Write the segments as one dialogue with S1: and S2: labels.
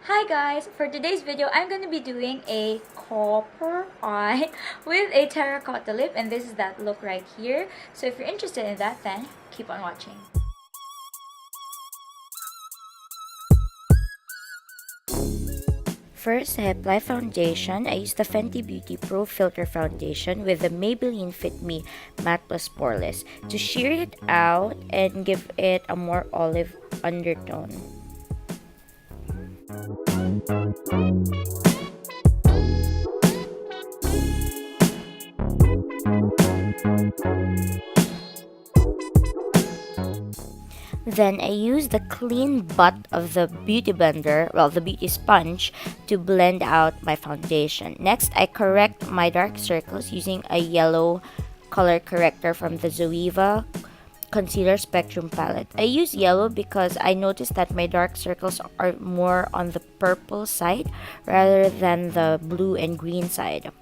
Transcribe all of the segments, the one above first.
S1: Hi guys! For today's video, I'm going to be doing a copper eye with a terracotta lip, and this is that look right here. So if you're interested in that, then keep on watching.
S2: First, I apply foundation. I use the Fenty Beauty Pro Filter Foundation with the Maybelline Fit Me Matte Plus Poreless to sheer it out and give it a more olive undertone. Then I use the clean butt of the beauty blender, the beauty sponge, to blend out my foundation. Next, I correct my dark circles using a yellow color corrector from the Zoeva Concealer Spectrum Palette. I use yellow because I noticed that my dark circles are more on the purple side rather than the blue and green side.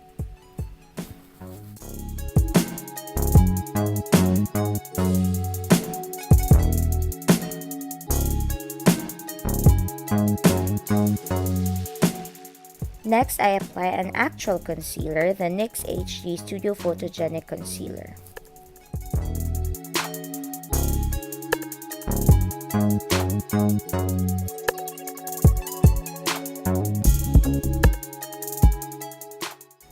S2: Next, I apply an actual concealer, the NYX HD Studio Photogenic Concealer.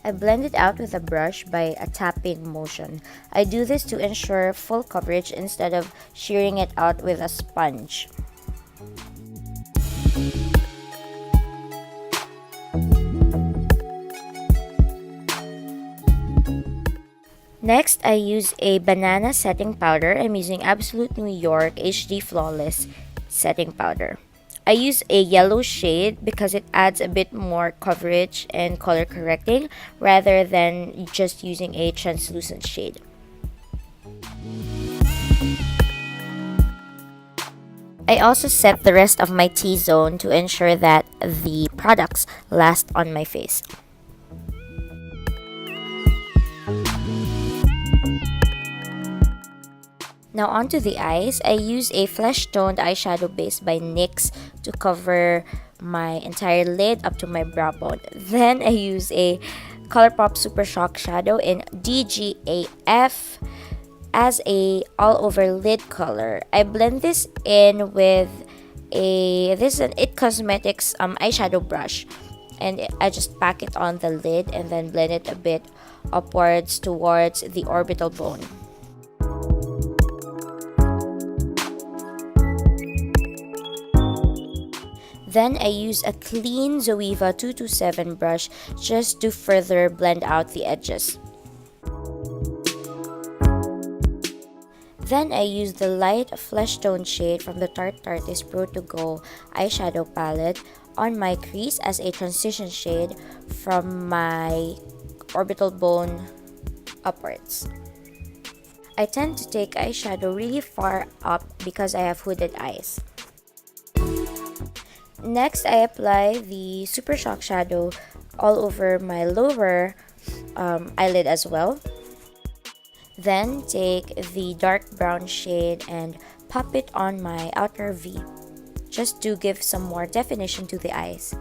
S2: I blend it out with a brush by a tapping motion. I do this to ensure full coverage instead of shearing it out with a sponge. Next, I use a banana setting powder. I'm using Absolute New York HD Flawless setting powder. I use a yellow shade because it adds a bit more coverage and color correcting rather than just using a translucent shade. I also set the rest of my T-zone to ensure that the products last on my face. Now onto the eyes. I use a flesh toned eyeshadow base by NYX to cover my entire lid up to my brow bone. Then I use a Colourpop Super Shock Shadow in DGAF as a all over lid color. I blend this in with this is an It Cosmetics eyeshadow brush, and I just pack it on the lid and then blend it a bit upwards towards the orbital bone. Then I use a clean Zoeva 227 brush just to further blend out the edges. Then I use the light flesh tone shade from the Tarte Tarteist Pro To Go eyeshadow palette on my crease as a transition shade from my orbital bone upwards. I tend to take eyeshadow really far up because I have hooded eyes. Next, I apply the Super Shock Shadow all over my lower eyelid as well. Then take the dark brown shade and pop it on my outer V, just to give some more definition to the eyes.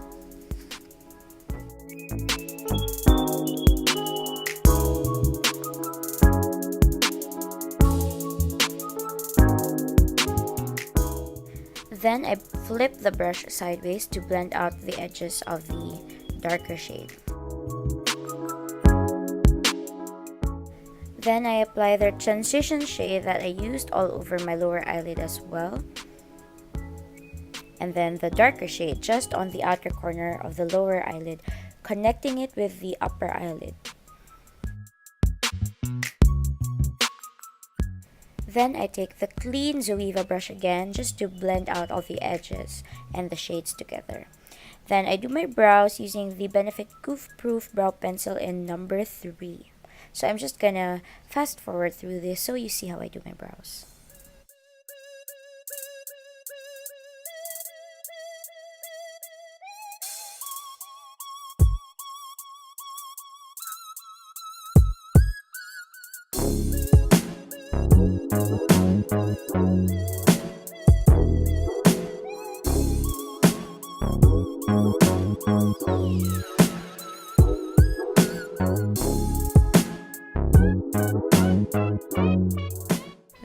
S2: Then I flip the brush sideways to blend out the edges of the darker shade. Then I apply the transition shade that I used all over my lower eyelid as well. And then the darker shade just on the outer corner of the lower eyelid, connecting it with the upper eyelid. Then I take the clean Zoeva brush again just to blend out all the edges and the shades together. Then I do my brows using the Benefit Goof Proof Brow Pencil in number 3. So I'm just gonna fast forward through this so you see how I do my brows.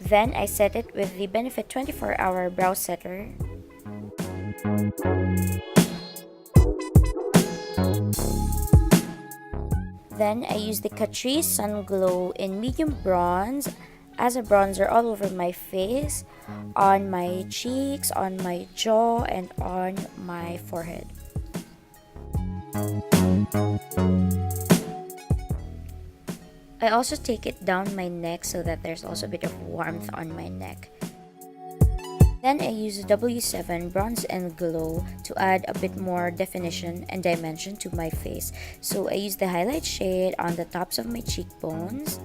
S2: Then I set it with the Benefit 24-Hour Brow Setter. Then I use the Catrice Sun Glow in medium bronze as a bronzer all over my face, on my cheeks, on my jaw, and on my forehead. I also take it down my neck so that there's also a bit of warmth on my neck. Then I use W7 Bronze and Glow to add a bit more definition and dimension to my face. So I use the highlight shade on the tops of my cheekbones.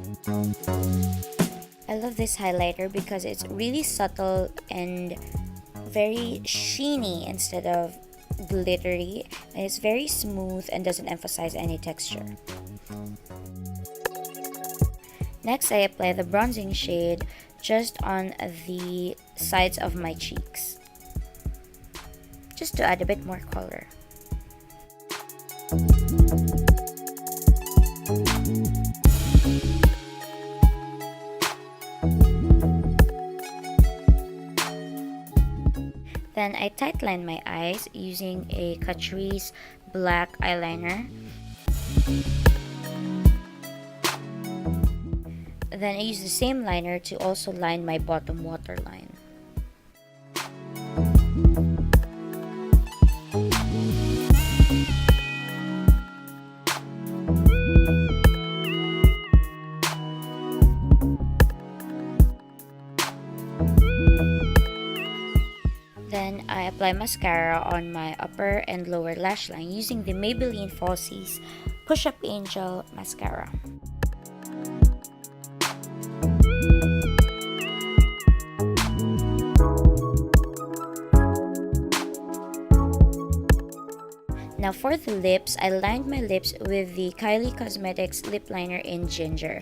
S2: I love this highlighter because it's really subtle and very sheeny instead of glittery. And it's very smooth and doesn't emphasize any texture. Next, I apply the bronzing shade just on the sides of my cheeks, just to add a bit more color. Then I tightline my eyes using a Catrice black eyeliner. Then I use the same liner to also line my bottom waterline. Then I apply mascara on my upper and lower lash line using the Maybelline Falsies Push Up Angel Mascara. Now for the lips, I lined my lips with the KYLIE Cosmetics Lip Liner in Ginger.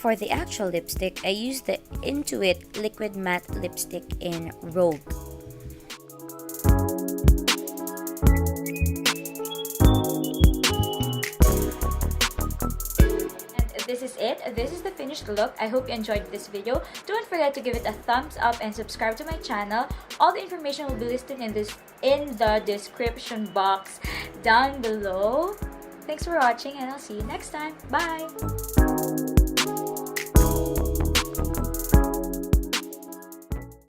S2: For the actual lipstick, I used the Intuit Liquid Matte Lipstick in Rogue.
S1: This is it. This is the finished look. I hope you enjoyed this video. Don't forget to give it a thumbs up and subscribe to my channel. All the information will be listed in the description box down below. Thanks for watching and I'll see you next time. Bye!